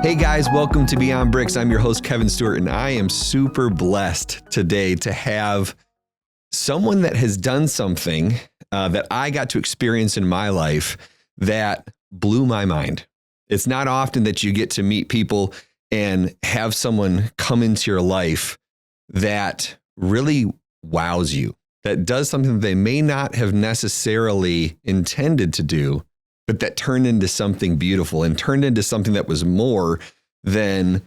Hey guys, welcome to Beyond Bricks. I'm your host, Kevin Stewart, and I am super blessed today to have someone that has done something that I got to experience in my life that blew my mind. It's not often that you get to meet people and have someone come into your life that really wows you, that does something that they may not have necessarily intended to do, but that turned into something beautiful and turned into something that was more than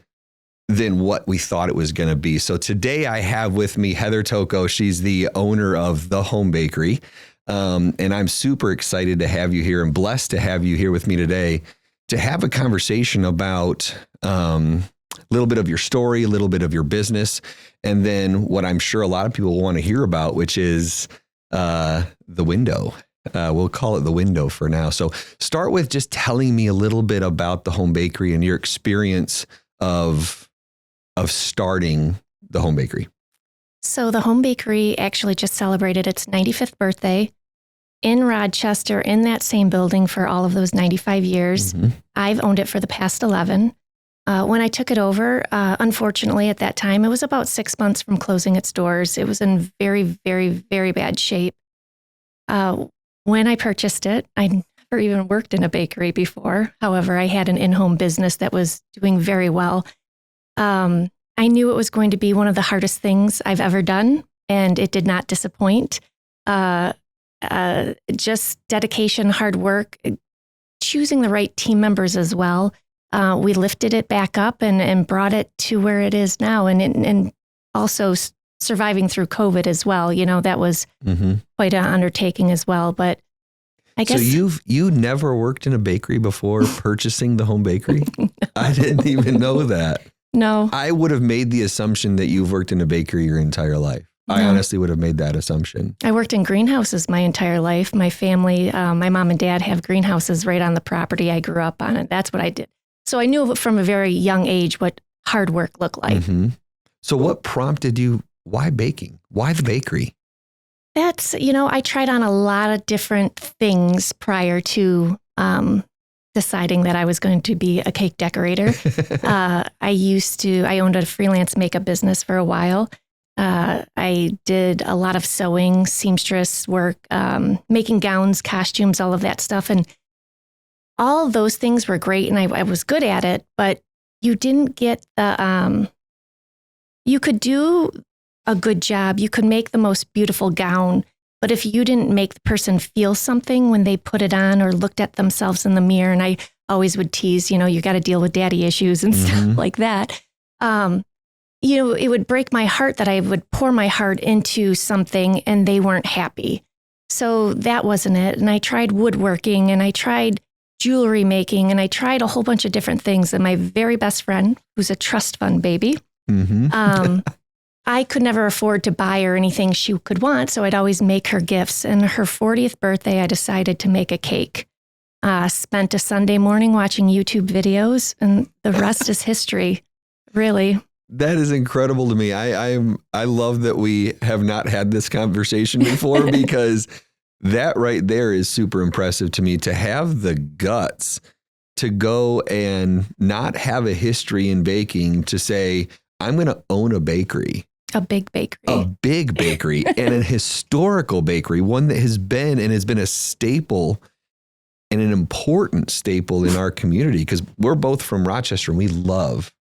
what we thought it was going to be. So today I have with me Heather Tocco. She's the owner of The Home Bakery. And I'm super excited to have you here and blessed to have you here with me today to have a conversation about a little bit of your story, a little bit of your business, and then what I'm sure a lot of people want to hear about, which is the window. We'll call it the window for now. So start with just telling me a little bit about the Home Bakery and your experience of starting the Home Bakery. So the Home Bakery actually just celebrated its 95th birthday in Rochester, in that same building for all of those 95 years. Mm-hmm. I've owned it for the past 11. When I took it over, unfortunately at that time, it was about 6 months from closing its doors. It was in very, very, very bad shape. When I purchased it, I never even worked in a bakery before. However, I had an in-home business that was doing very well. I knew it was going to be one of the hardest things I've ever done, and it did not disappoint. Just dedication, hard work, choosing the right team members as well. We lifted it back up and brought it to where it is now, and also surviving through COVID as well. You know, that was quite an undertaking as well. But I guess. So you never worked in a bakery before purchasing the Home Bakery? No. I didn't even know that. No. I would have made the assumption that you've worked in a bakery your entire life. No. I honestly would have made that assumption. I worked in greenhouses my entire life. My family, my mom and dad have greenhouses right on the property. I grew up on it. That's what I did. So I knew from a very young age what hard work looked like. Mm-hmm. So what prompted you? Why baking? Why the bakery? That's, I tried on a lot of different things prior to deciding that I was going to be a cake decorator. I owned a freelance makeup business for a while. I did a lot of sewing, seamstress work, making gowns, costumes, all of that stuff. And all of those things were great. And I was good at it, but you didn't get you could do a good job. You could make the most beautiful gown, but if you didn't make the person feel something when they put it on or looked at themselves in the mirror, and I always would tease, you got to deal with daddy issues and stuff like that. It would break my heart that I would pour my heart into something and they weren't happy. So that wasn't it. And I tried woodworking and I tried jewelry making and I tried a whole bunch of different things. And my very best friend, who's a trust fund baby, I could never afford to buy her anything she could want, so I'd always make her gifts. And her 40th birthday, I decided to make a cake. Spent a Sunday morning watching YouTube videos, and the rest is history, really. That is incredible to me. I love that we have not had this conversation before because that right there is super impressive to me, to have the guts to go and not have a history in baking, to say, I'm going to own a bakery. A big bakery. A big bakery and a historical bakery, one that has been a staple and an important staple in our community, because we're both from Rochester and we love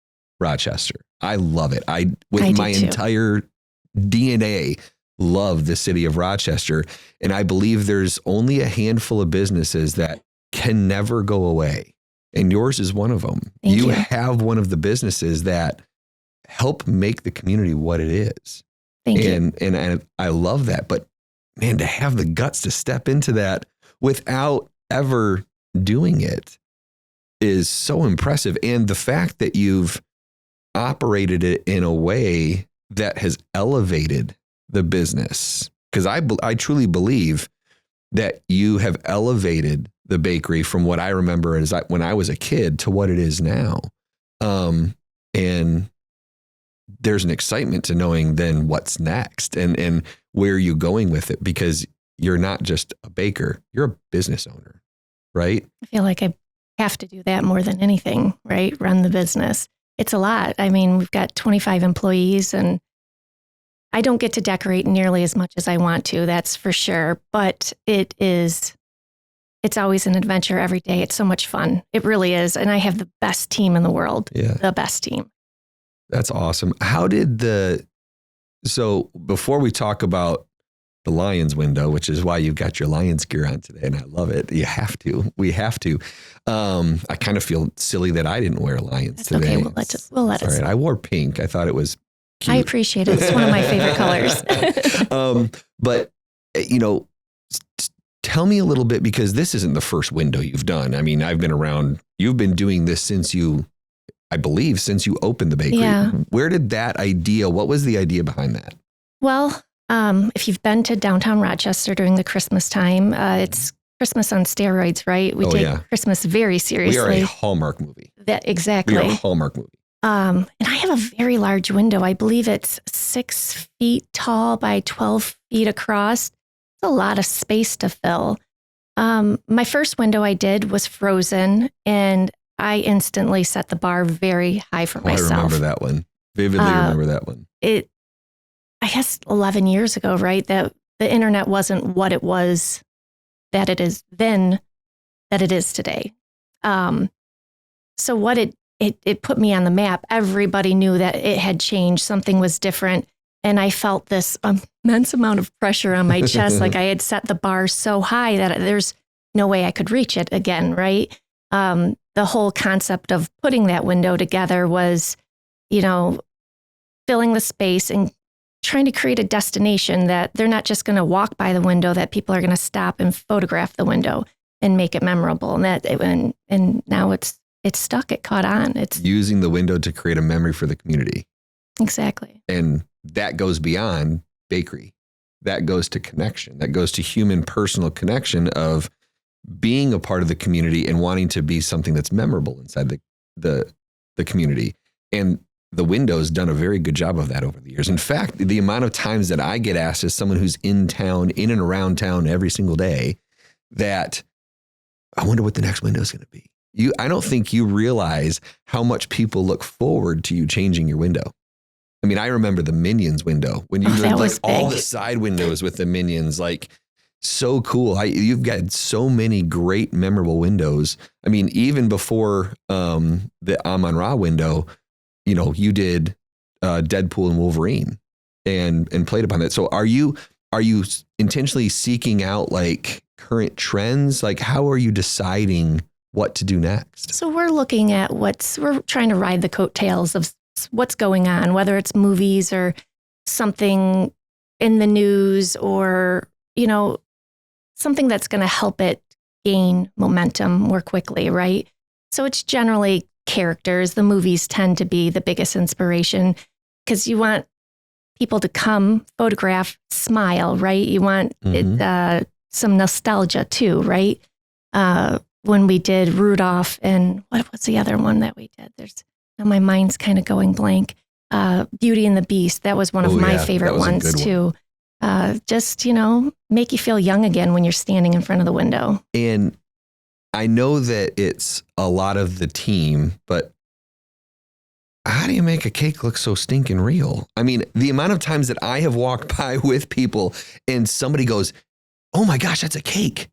Rochester. I love it. With my entire DNA, love the city of Rochester. And I believe there's only a handful of businesses that can never go away. And yours is one of them. Thank you. Have one of the businesses that help make the community what it is. Thank you. And I love that. But man, to have the guts to step into that without ever doing it is so impressive. And the fact that you've operated it in a way that has elevated the business, because I truly believe that you have elevated the bakery from what I remember as when I was a kid to what it is now. And there's an excitement to knowing then what's next and where are you going with it, because you're not just a baker, you're a business owner, right? I feel like I have to do that more than anything, right? Run the business. It's a lot. I mean, we've got 25 employees and I don't get to decorate nearly as much as I want to, that's for sure. But it's always an adventure every day. It's so much fun. It really is. And I have the best team in the world. Yeah. The best team. That's awesome. So before we talk about the Lions window, which is why you've got your Lions gear on today, and I love it. We have to. I kind of feel silly that I didn't wear Lions today. Okay, we'll let it. All right, I wore pink. I thought it was cute. I appreciate it. It's one of my favorite colors. But tell me a little bit, because this isn't the first window you've done. I mean, I've been around. You've been doing this since you opened the bakery. Yeah. Where did that idea? What was the idea behind that? Well, if you've been to downtown Rochester during the Christmas time, it's Christmas on steroids, right? We take Christmas very seriously. We are a Hallmark movie. Exactly. We are a Hallmark movie. And I have a very large window. I believe it's 6 feet tall by 12 feet across. It's a lot of space to fill. My first window I did was frozen, and I instantly set the bar very high for myself. I remember that one. Vividly remember that one. I guess 11 years ago, right? That the internet wasn't what it was that it is then, that it is today. So what it put me on the map. Everybody knew that it had changed. Something was different. And I felt this immense amount of pressure on my chest. Like I had set the bar so high that there's no way I could reach it again, right? The whole concept of putting that window together was, filling the space and trying to create a destination that they're not just going to walk by the window, that people are going to stop and photograph the window and make it memorable. And now it's stuck. It caught on. It's using the window to create a memory for the community. Exactly. And that goes beyond bakery. That goes to connection. That goes to human personal connection of being a part of the community and wanting to be something that's memorable inside the community. And the window's done a very good job of that over the years. In fact, the amount of times that I get asked as someone who's in town, in and around town every single day, that I wonder what the next window is going to be. I don't think you realize how much people look forward to you changing your window. I mean, I remember the Minions window when you did like all the side windows with the Minions, like so cool. You've got so many great memorable windows. I mean, even before the Amon-Ra window, you did Deadpool and Wolverine and played upon that. So are you intentionally seeking out like current trends? Like how are you deciding what to do next? So we're looking at we're trying to ride the coattails of what's going on, whether it's movies or something in the news or, something that's going to help it gain momentum more quickly, right? So it's generally characters. The movies tend to be the biggest inspiration because you want people to come, photograph, smile, right? You want some nostalgia too, right? When we did Rudolph and what was the other one that we did? My mind's kind of going blank. Beauty and the Beast. That was one of my favorite ones too. Just, make you feel young again when you're standing in front of the window. And I know that it's a lot of the team, but how do you make a cake look so stinking real? I mean, the amount of times that I have walked by with people and somebody goes, oh my gosh, that's a cake.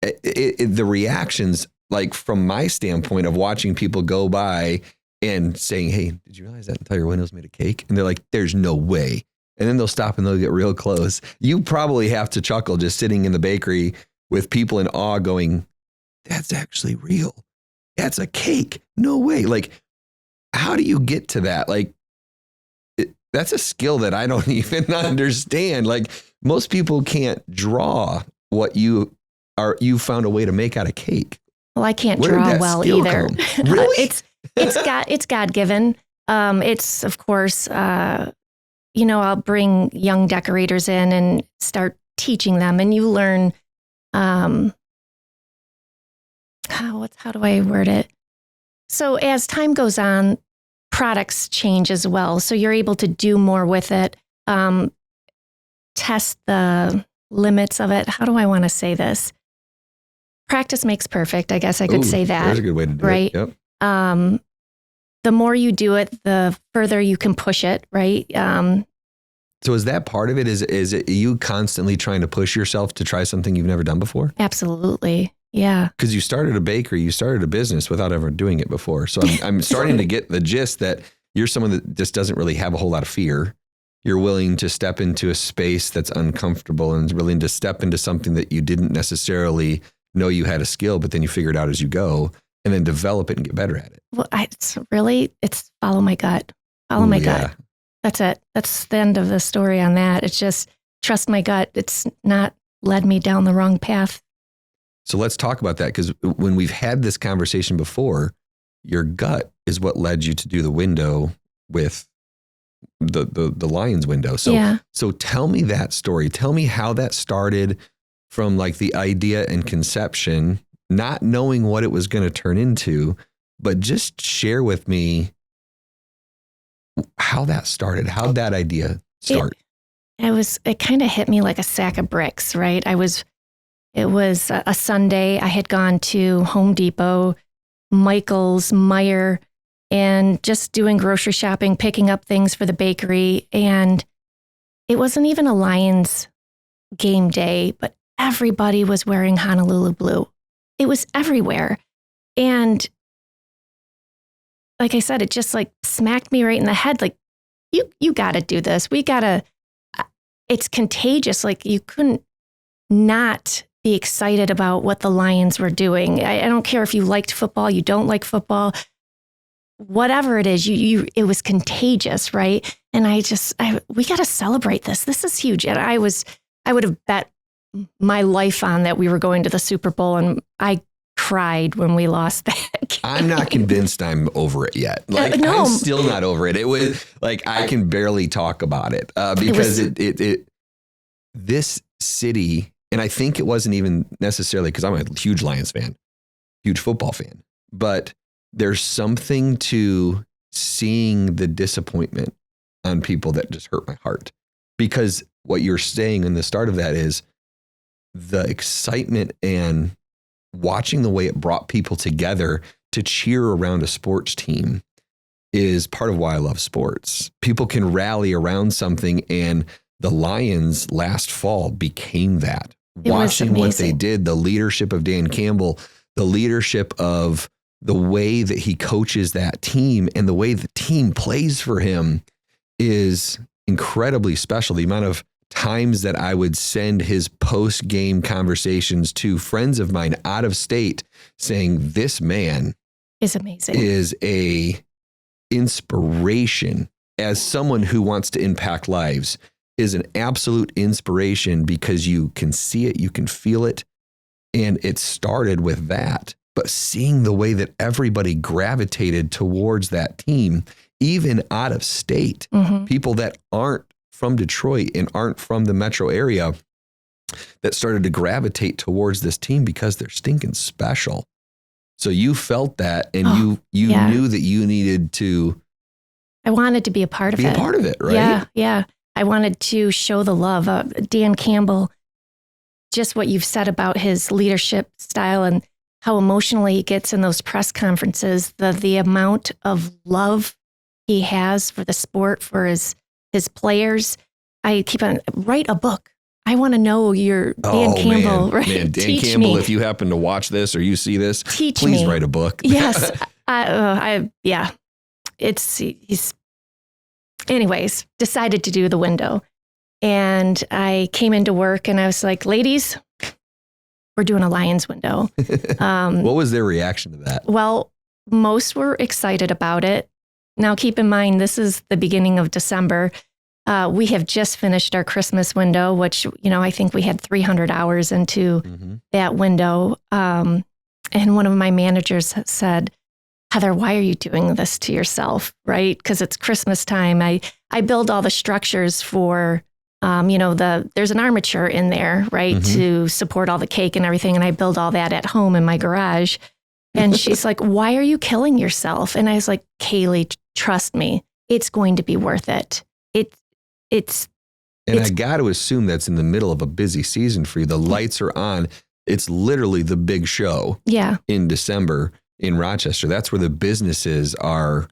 The reactions, like from my standpoint of watching people go by and saying, hey, did you realize that entire window's made of cake? And they're like, there's no way. And then they'll stop and they'll get real close. You probably have to chuckle just sitting in the bakery with people in awe going, that's actually real. That's a cake. No way. Like, how do you get to that? Like, that's a skill that I don't even understand. Like, most people can't draw what you found a way to make out of cake. Well, I can't draw well either. Really? It's God-given. It's, of course, I'll bring young decorators in and start teaching them, and you learn, how do I word it? So as time goes on, products change as well. So you're able to do more with it, test the limits of it. How do I want to say this? practice makes perfect. I guess I could say that. That's a good way to do right? it. Yep. The more you do it, the further you can push it, right? So is that part of it? Is it you constantly trying to push yourself to try something you've never done before? Absolutely. Yeah. Because you started a bakery, you started a business without ever doing it before. So I'm starting to get the gist that you're someone that just doesn't really have a whole lot of fear. You're willing to step into a space that's uncomfortable and willing to step into something that you didn't necessarily know you had a skill, but then you figure it out as you go and then develop it and get better at it. Well, it's follow my gut. Follow my gut. That's it. That's the end of the story on that. It's just trust my gut. It's not led me down the wrong path. So let's talk about that, because when we've had this conversation before, your gut is what led you to do the window with the Lions window. So tell me that story. Tell me how that started from like the idea and conception, not knowing what it was going to turn into, but just share with me how that started. How'd that idea start? It kind of hit me like a sack of bricks, right? It was a Sunday. I had gone to Home Depot, Michael's, Meijer, and just doing grocery shopping, picking up things for the bakery. And it wasn't even a Lions game day, but everybody was wearing Honolulu blue. It was everywhere. And like I said, it just like smacked me right in the head. Like, you got to do this. It's contagious. Like, you couldn't not be excited about what the Lions were doing. I don't care if you liked football, you don't like football, whatever it is, it was contagious, right? And we got to celebrate this. This is huge. And I would have bet my life on that we were going to the Super Bowl, and I cried when we lost that game. I'm not convinced I'm over it yet. Like, no. I'm still not over it. It was like, I can barely talk about it because this city, and I think it wasn't even necessarily because I'm a huge Lions fan, huge football fan, but there's something to seeing the disappointment on people that just hurt my heart, because what you're saying in the start of that is the excitement and watching the way it brought people together to cheer around a sports team is part of why I love sports. People can rally around something, and the Lions last fall became that. Watching what they did, the leadership of Dan Campbell, the leadership of the way that he coaches that team and the way the team plays for him is incredibly special. The amount of times that I would send his post-game conversations to friends of mine out of state saying, this man is amazing, is a inspiration as someone who wants to impact lives, is an absolute inspiration because you can see it, you can feel it. And it started with that. But seeing the way that everybody gravitated towards that team, even out of state, people that aren't from Detroit and aren't from the metro area, that started to gravitate towards this team because they're stinking special. So you felt that, and you knew that you needed to. I wanted to be a part of it. Be a part of it, right? Yeah. I wanted to show the love. Dan Campbell, just what you've said about his leadership style and how emotionally he gets in those press conferences, the amount of love he has for the sport, for his players. I keep on, write a book. I want to know your Dan Campbell. Right? Man, Dan Campbell, if you happen to watch this or you see this, please write a book. Yes. Anyways, decided to do the window. And I came into work and I was like, ladies, we're doing a Lions window. What was their reaction to that? Well, most were excited about it. Now, keep in mind, this is the beginning of December. We have just finished our Christmas window, which, I think we had 300 hours into that window. And one of my managers said, Heather, why are you doing this to yourself? Right? Because it's Christmas time. I build all the structures for, there's an armature in there, right? To support all the cake and everything. And I build all that at home in my garage. And she's like, why are you killing yourself? And I was like, Kaylee, trust me, it's going to be worth it. I got to assume that's in the middle of a busy season for you. The lights are on. it's literally the big show in December in Rochester. That's where the businesses are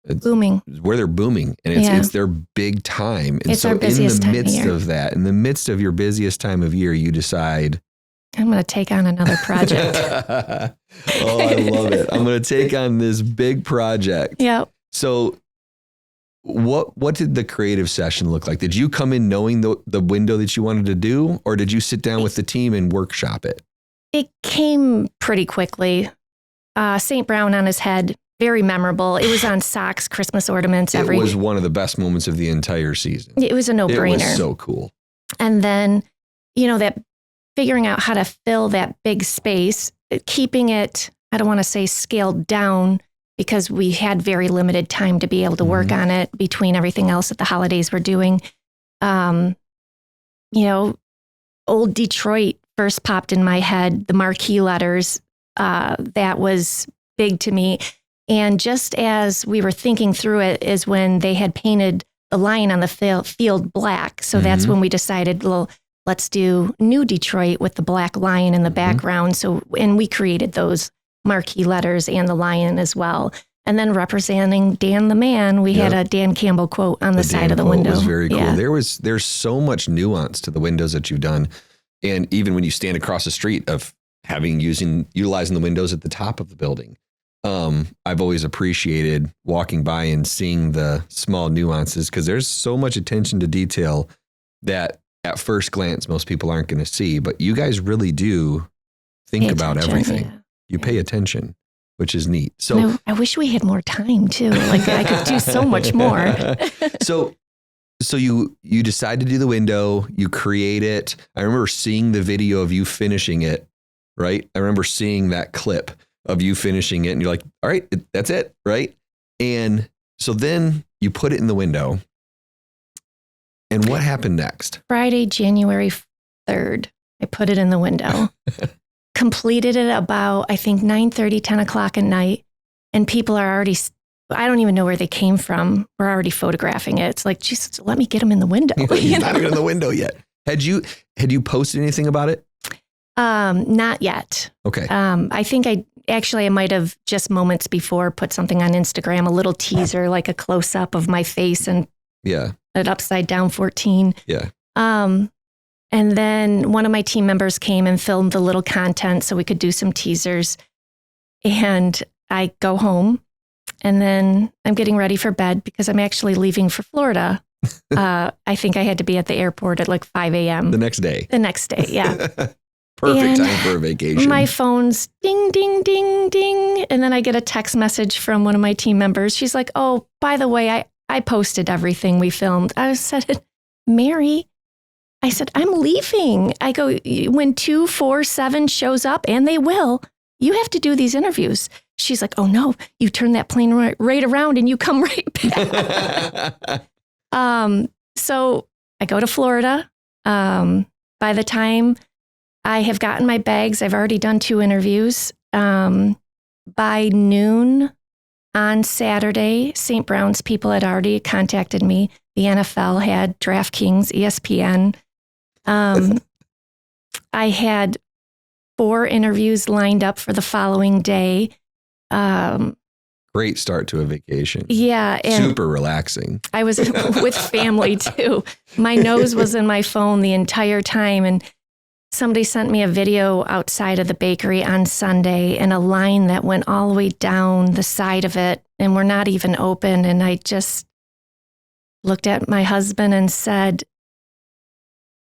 booming, where they're booming, and it's their big time. And it's so our busiest in the midst time of that, in the midst of your busiest time of year, you decide, I'm going to take on another project. Oh, I love it. I'm going to take on this big project. Yeah. So what did the creative session look like? Did you come in knowing the window that you wanted to do, or did you sit down with the team and workshop it? It came pretty quickly. St. Brown on his head, very memorable. It was on socks, Christmas ornaments. It was one of the best moments of the entire season. It was a no-brainer. It was so cool. And then, that figuring out how to fill that big space, keeping it, I don't want to say scaled down, because we had very limited time to be able to work on it between everything else that the holidays were doing. Old Detroit first popped in my head, the marquee letters, that was big to me. And just as we were thinking through it is when they had painted the lion on the field black. So that's when we decided, well, let's do New Detroit with the black lion in the background. So, and we created those marquee letters and the lion as well. And then representing Dan the Man, we had a Dan Campbell quote on the side of the window. It was very cool. Yeah. There's so much nuance to the windows that you've done. And even when you stand across the street of utilizing the windows at the top of the building, I've always appreciated walking by and seeing the small nuances, because there's so much attention to detail that at first glance, most people aren't going to see, but you guys really do think about everything. Yeah. You pay attention, which is neat. So I wish we had more time too. Like I could do so much more. So you decide to do the window, you create it. I remember seeing the video of you finishing it, right? I remember seeing that clip of you finishing it, and you're like, all right, that's it, right? And so then you put it in the window. And what happened next? Friday, January 3rd, I put it in the window. Completed it about, I think, 9:30, 10 o'clock at night. And people are already, I don't even know where they came from. We're already photographing it. It's like, Jesus, let me get them in the window. He's not even in the window yet. Had you posted anything about it? Not yet. Okay. I think I might have just moments before put something on Instagram, a little teaser, like a close up of my face and an upside down 14. Yeah. And then one of my team members came and filmed the little content so we could do some teasers. And I go home, and then I'm getting ready for bed because I'm actually leaving for Florida. I think I had to be at the airport at like 5 a.m. The next day, yeah. Perfect time for a vacation. My phone's ding, ding, ding, ding. And then I get a text message from one of my team members. She's like, oh, by the way, I posted everything we filmed. I said, Mary, I said, I'm leaving. I go, when 247 shows up, and they will, you have to do these interviews. She's like, oh no, you turn that plane right around and you come right back. So I go to Florida. By the time I have gotten my bags, I've already done 2 interviews. By noon on Saturday, St. Brown's people had already contacted me. The NFL had, DraftKings, ESPN. I had 4 interviews lined up for the following day. Great start to a vacation. Yeah. And super relaxing. I was with family too. My nose was in my phone the entire time. And somebody sent me a video outside of the bakery on Sunday, and a line that went all the way down the side of it, and we're not even open. And I just looked at my husband and said,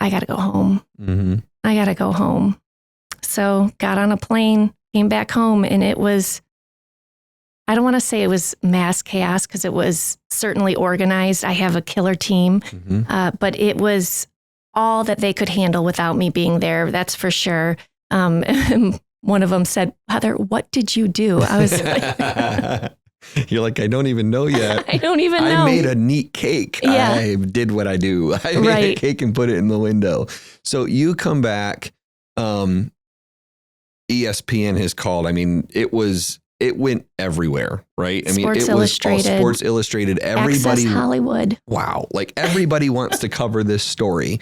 I got to go home. I got to go home. So got on a plane, came back home, and it was, I don't want to say it was mass chaos, because it was certainly organized. I have a killer team, but it was all that they could handle without me being there. That's for sure. One of them said, Heather, what did you do? I was like, you're like, I don't even know yet. I don't even know. I made a neat cake. Yeah. I did what I do. I made a cake and put it in the window. So you come back, ESPN has called. I mean, it went everywhere, right? I mean, Sports it was all Illustrated. Sports Illustrated. Everybody, Access Hollywood. Wow. Like everybody wants to cover this story.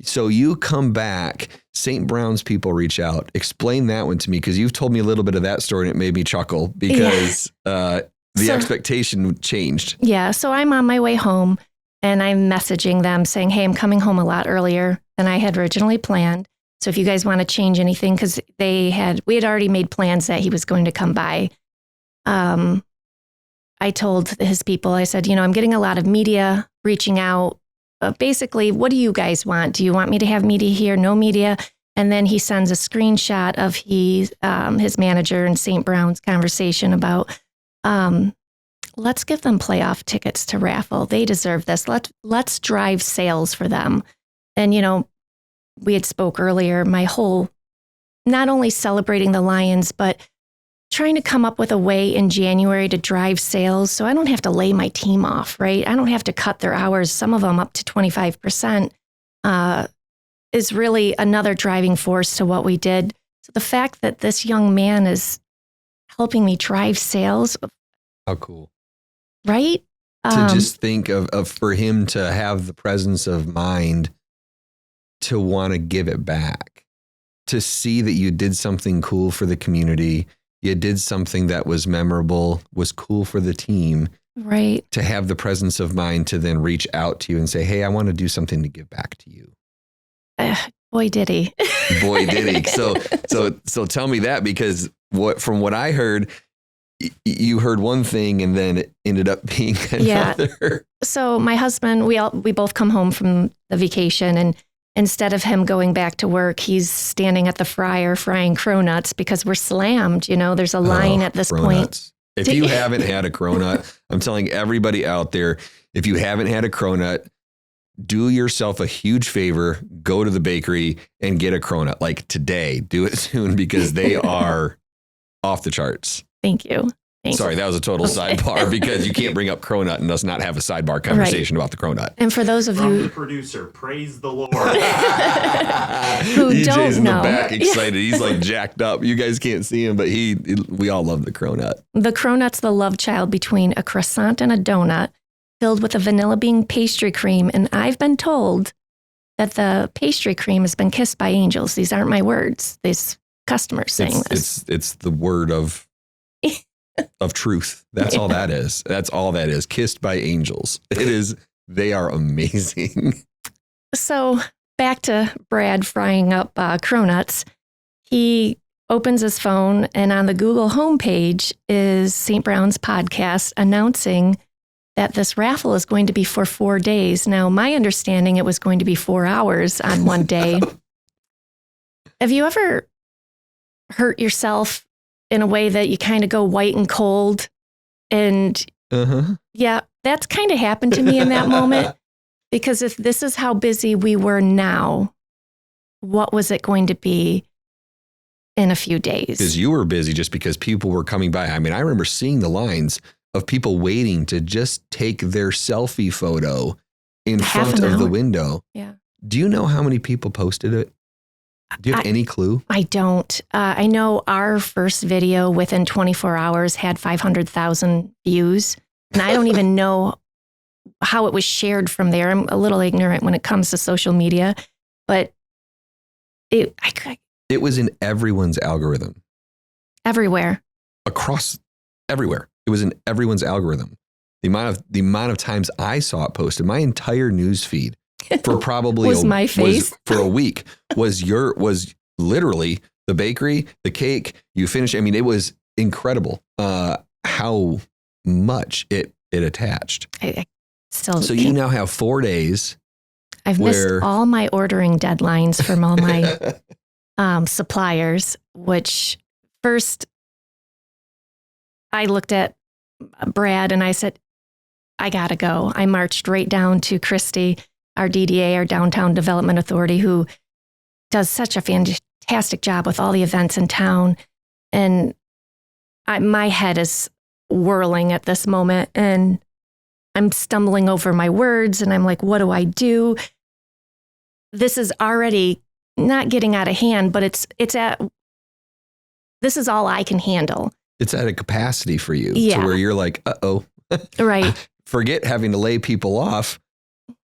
So you come back. St. Brown's people reach out. Explain that one to me, because you've told me a little bit of that story and it made me chuckle because the expectation changed. Yeah. So I'm on my way home and I'm messaging them saying, hey, I'm coming home a lot earlier than I had originally planned. So if you guys want to change anything, because we had already made plans that he was going to come by. I told his people, I said, I'm getting a lot of media reaching out. Basically, what do you guys want? Do you want me to have media here? No media? And then he sends a screenshot of his manager and St. Brown's conversation about, let's give them playoff tickets to Raffle. They deserve this. Let's drive sales for them. And, we had spoke earlier, my whole, not only celebrating the Lions, but trying to come up with a way in January to drive sales so I don't have to lay my team off, right? I don't have to cut their hours, some of them up to 25%, is really another driving force to what we did. So the fact that this young man is helping me drive sales. How cool. Right? To just think of for him to have the presence of mind to want to give it back, to see that you did something cool for the community. You did something that was memorable, was cool for the team. Right. To have the presence of mind to then reach out to you and say, hey, I want to do something to give back to you. Boy, did he. Boy, did he. So tell me that, because from what I heard, you heard one thing and then it ended up being another. Yeah. So my husband, we both come home from the vacation, and instead of him going back to work, he's standing at the fryer frying cronuts because we're slammed. There's a line at this point. If you haven't had a cronut, I'm telling everybody out there, if you haven't had a cronut, do yourself a huge favor, go to the bakery and get a cronut. Like today, do it soon, because they are off the charts. Thank you. Sorry, that was a total sidebar, because you can't bring up cronut and us not have a sidebar conversation about the cronut. And for those of you, the producer, praise the Lord. who EJ's don't in know, the back excited. He's like jacked up. You guys can't see him, but we all love the cronut. The cronut's the love child between a croissant and a donut, filled with a vanilla bean pastry cream. And I've been told that the pastry cream has been kissed by angels. These aren't my words. These customers saying this. It's the word of truth. That's all that is. That's all that is. Kissed by angels. It is. They are amazing. So back to Brad frying up cronuts. He opens his phone, and on the Google homepage is St. Brown's podcast announcing that this raffle is going to be for 4 days. Now, my understanding, it was going to be 4 hours on one day. Have you ever hurt yourself in a way that you kind of go white and cold? And yeah, that's kind of happened to me in that moment, because if this is how busy we were now, what was it going to be in a few days? Because you were busy just because people were coming by. I mean, I remember seeing the lines of people waiting to just take their selfie photo in front of the window. Yeah. Do you know how many people posted it? Do you have any clue? I don't. I know our first video within 24 hours had 500,000 views. And I don't even know how it was shared from there. I'm a little ignorant when it comes to social media. But it was in everyone's algorithm. Everywhere. Across everywhere. It was in everyone's algorithm. The amount of times I saw it posted, my entire news feed for probably my face for a week was literally the bakery, the cake. You finished. I mean, it was incredible how much it attached. So you now have 4 days. I've missed all my ordering deadlines from all my suppliers, which first I looked at Brad and I said, I gotta go. I marched right down to Christy, our DDA, our Downtown Development Authority, who does such a fantastic job with all the events in town. And my head is whirling at this moment, and I'm stumbling over my words, and I'm like, what do I do? This is already not getting out of hand, but this is all I can handle. It's at a capacity for you to where you're like, uh-oh. Right. Forget having to lay people off.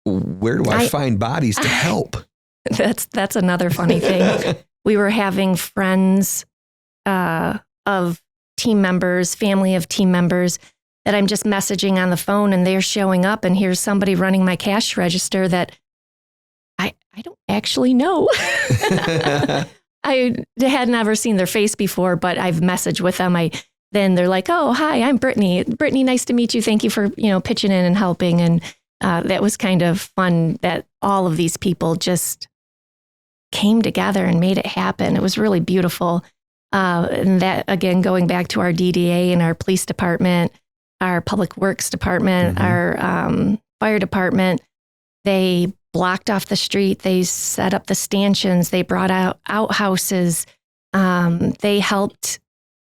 Where do I find bodies to help? That's another funny thing. We were having friends of team members, family of team members that I'm just messaging on the phone, and they're showing up, and here's somebody running my cash register that I don't actually know. I had never seen their face before, but I've messaged with them. Then they're like, "Oh, hi, I'm Brittany. Brittany, nice to meet you. Thank you for pitching in and helping." And that was kind of fun that all of these people just came together and made it happen. It was really beautiful. And that, again, going back to our DDA and our police department, our public works department, our fire department, they blocked off the street. They set up the stanchions. They brought out outhouses. They helped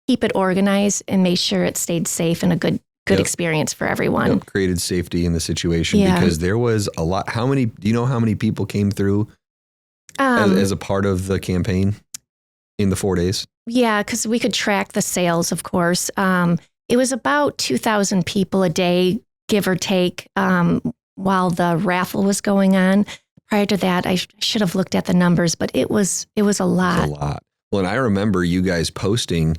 keep it organized and made sure it stayed safe and a good experience for everyone. Created safety in the situation because there was a lot. Do you know how many people came through as a part of the campaign in the 4 days? Yeah, because we could track the sales, of course. It was about 2,000 people a day, give or take, while the raffle was going on. Prior to that, I should have looked at the numbers, but it was a lot. It was a lot. Well, and I remember you guys posting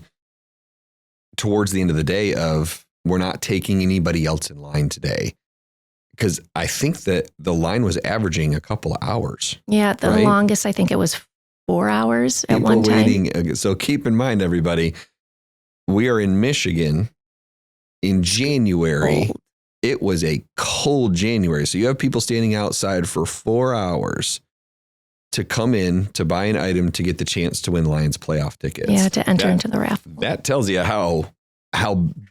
towards the end of the day of, we're not taking anybody else in line today. Because I think that the line was averaging a couple of hours. Yeah, the longest, I think it was 4 hours at one time. Waiting. So keep in mind, everybody, we are in Michigan in January. Cold. It was a cold January. So you have people standing outside for 4 hours to come in to buy an item to get the chance to win Lions playoff tickets. Yeah, to enter into the raffle. That tells you how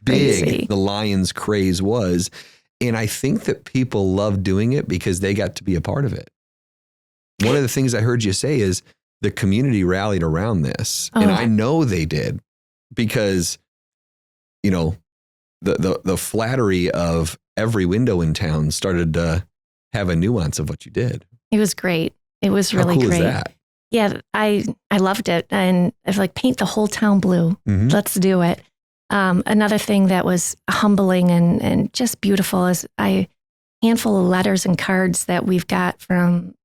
big the Lions craze was. And I think that people love doing it because they got to be a part of it. One of the things I heard you say is the community rallied around this. And I know they did because, the flattery of every window in town started to have a nuance of what you did. It was great. It was really great. How cool great. is that? Yeah, I loved it. And I was like, paint the whole town blue. Let's do it. Another thing that was humbling and just beautiful is a handful of letters and cards that we've got from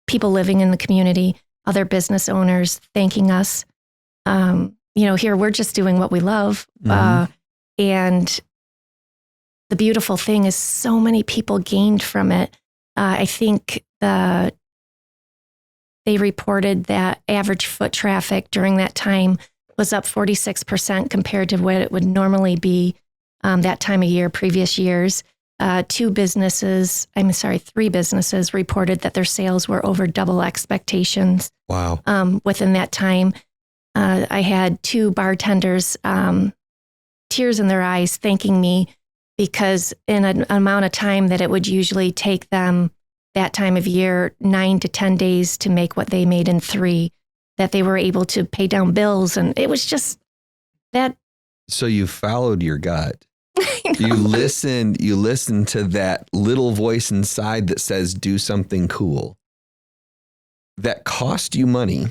people living in the community, other business owners thanking us. Here we're just doing what we love. And the beautiful thing is so many people gained from it. I think they reported that average foot traffic during that time was up 46% compared to what it would normally be that time of year, previous years. 3 businesses reported that their sales were over double expectations. Wow. Within that time. I had 2 bartenders, tears in their eyes, thanking me because in an amount of time that it would usually take them that time of year, 9 to 10 days to make what they made in 3, that they were able to pay down bills. And it was just that. So you followed your gut. You listened to that little voice inside that says, do something cool. That cost you money,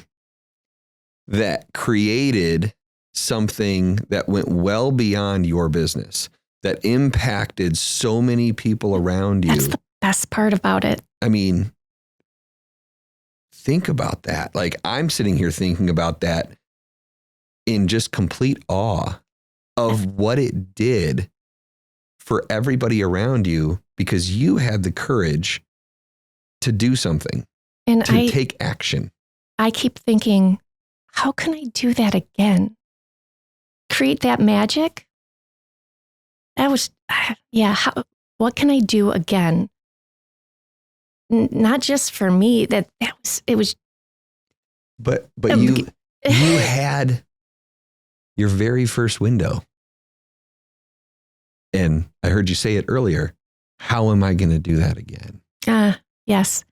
that created something that went well beyond your business, that impacted so many people around you. That's the best part about it. I mean, think about that. Like, I'm sitting here thinking about that in just complete awe of what it did for everybody around you because you had the courage to do something, and to take action. I keep thinking, how can I do that again? Create that magic? That was, what can I do again? Not just for me, it was. But you had your very first window. And I heard you say it earlier. How am I going to do that again? Yes.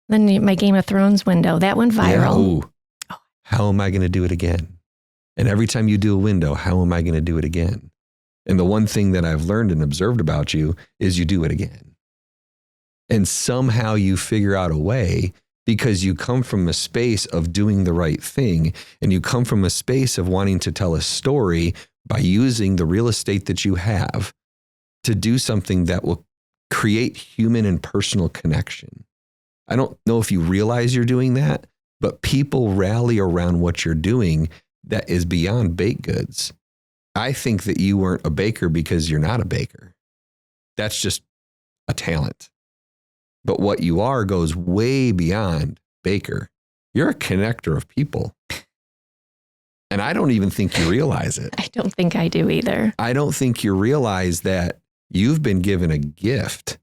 Then my Game of Thrones window, that went viral. Yeah, how am I going to do it again? And every time you do a window, how am I going to do it again? And the one thing that I've learned and observed about you is you do it again. And somehow you figure out a way because you come from a space of doing the right thing. And you come from a space of wanting to tell a story by using the real estate that you have to do something that will create human and personal connection. I don't know if you realize you're doing that, but people rally around what you're doing that is beyond baked goods. I think that you weren't a baker because you're not a baker. That's just a talent. But what you are goes way beyond baker. You're a connector of people. And I don't even think you realize it. I don't think I do either. I don't think you realize that you've been given a gift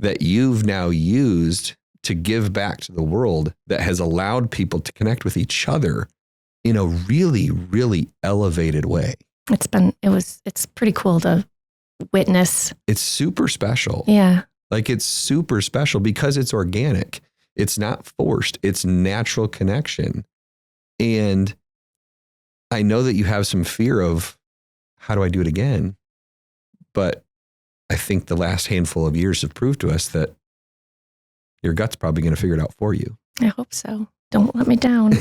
that you've now used to give back to the world that has allowed people to connect with each other in a really, really elevated way. It's pretty cool to witness. It's super special. Yeah. Like it's super special because it's organic. It's not forced. It's natural connection. And I know that you have some fear of how do I do it again? But I think the last handful of years have proved to us that your gut's probably going to figure it out for you. I hope so. Don't let me down.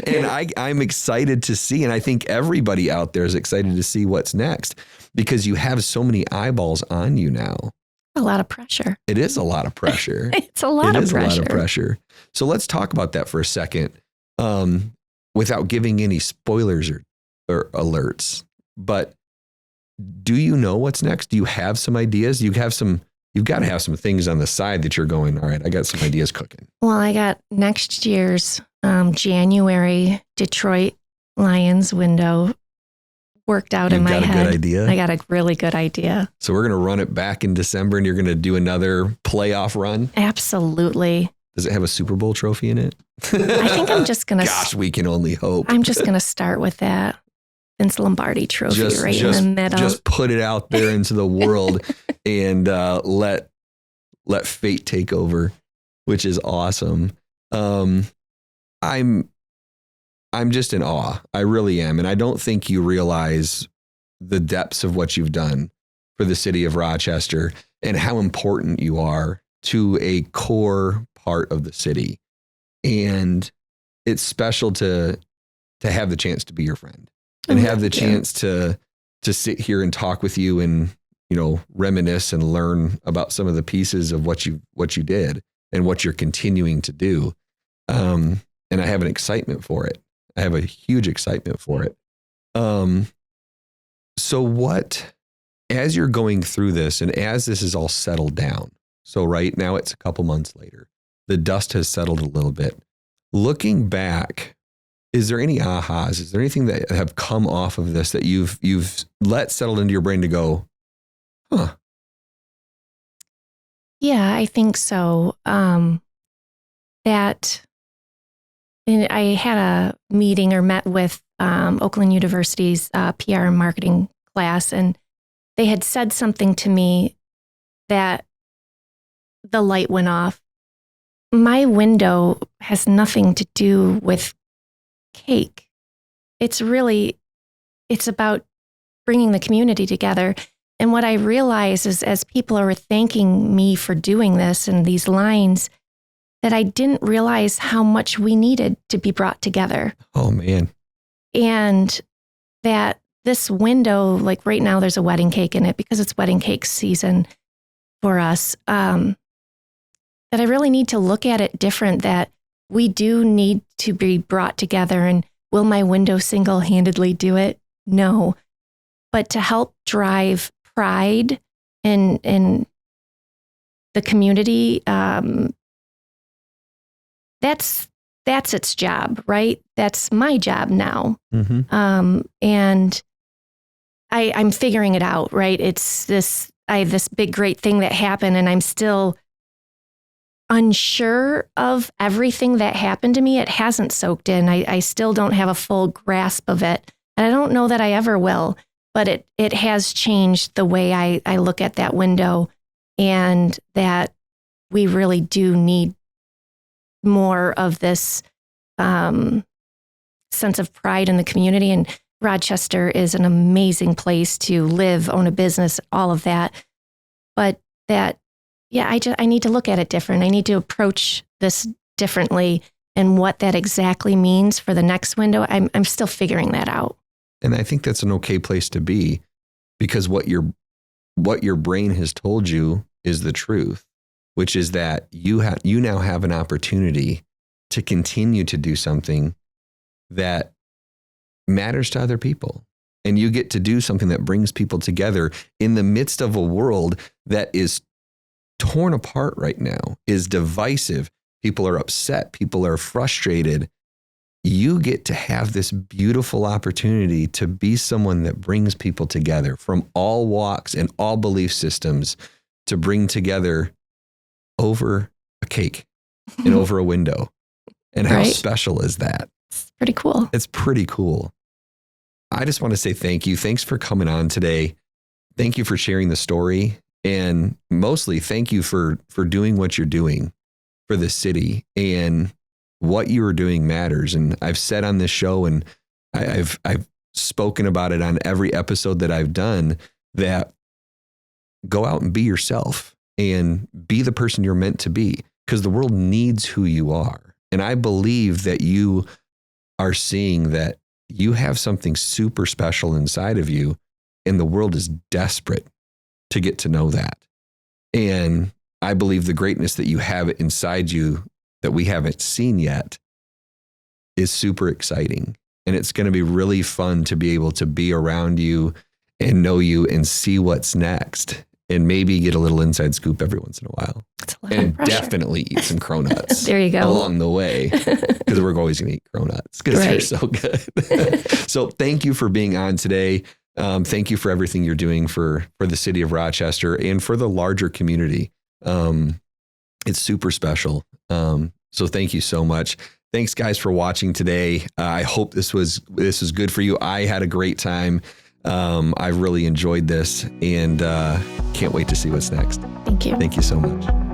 And I'm excited to see, and I think everybody out there is excited to see what's next because you have so many eyeballs on you now. A lot of pressure. It is a lot of pressure. It's a lot of pressure. It is a lot of pressure. So let's talk about that for a second without giving any spoilers or alerts. But do you know what's next? Do you have some ideas? You've got to have some things on the side that you're going, all right, I got some ideas cooking. Well, I got next year's January Detroit Lions window worked out in my head. You got a good idea? I got a really good idea. So we're going to run it back in December and you're going to do another playoff run? Absolutely. Does it have a Super Bowl trophy in it? I think I'm just going to... Gosh, we can only hope. I'm just going to start with that Vince Lombardi trophy in the middle. Just put it out there into the world and let fate take over, which is awesome. I'm just in awe. I really am. And I don't think you realize the depths of what you've done for the city of Rochester and how important you are to a core part of the city. And it's special to have the chance to be your friend and have the chance to sit here and talk with you and, reminisce and learn about some of the pieces of what you did and what you're continuing to do. And I have an excitement for it. I have a huge excitement for it. So as you're going through this and as this is all settled down, so right now it's a couple months later, the dust has settled a little bit. Looking back, is there any ahas? Is there anything that have come off of this that you've let settle into your brain to go, huh? Yeah, I think so. I had a meeting or met with Oakland University's PR and marketing class, and they had said something to me that the light went off. My window has nothing to do with cake. It's about bringing the community together. And what I realize is as people are thanking me for doing this and these lines, that I didn't realize how much we needed to be brought together. Oh, man. And that this window, like right now, there's a wedding cake in it because it's wedding cake season for us. That I really need to look at it different, that we do need to be brought together. And will my window single-handedly do it? No. But to help drive pride in the community, that's its job, right? That's my job now. Mm-hmm. And I'm figuring it out, right? I have this big, great thing that happened, and I'm still unsure of everything that happened to me. It hasn't soaked in. I still don't have a full grasp of it. And I don't know that I ever will, but it has changed the way I look at that window, and that we really do need more of this sense of pride in the community. And Rochester is an amazing place to live, own a business, all of that. But I need to look at it different. I need to approach this differently, and what that exactly means for the next window, I'm still figuring that out. And I think that's an okay place to be, because what your brain has told you is the truth, which is that you now have an opportunity to continue to do something that matters to other people. And you get to do something that brings people together in the midst of a world that is torn apart right now, is divisive. People are upset. People are frustrated. You get to have this beautiful opportunity to be someone that brings people together from all walks and all belief systems, to bring together over a cake and over a window. And how special is that? It's pretty cool. It's pretty cool. I just want to say thank you. Thanks for coming on today. Thank you for sharing the story. And mostly thank you for doing what you're doing for the city. And what you are doing matters. And I've said on this show, and I've spoken about it on every episode that I've done, that go out and be yourself and be the person you're meant to be, because the world needs who you are. And I believe that you are seeing that you have something super special inside of you, and the world is desperate to get to know that. And I believe the greatness that you have inside you that we haven't seen yet is super exciting. And it's going to be really fun to be able to be around you and know you and see what's next, and maybe get a little inside scoop every once in a while. And definitely eat some cronuts. There you go. Along the way, because we're always going to eat cronuts because they're so good. So thank you for being on today. Thank you for everything you're doing for the city of Rochester and for the larger community. It's super special. So thank you so much. Thanks, guys, for watching today. I hope this was good for you. I had a great time. I really enjoyed this, and can't wait to see what's next. Thank you. Thank you so much.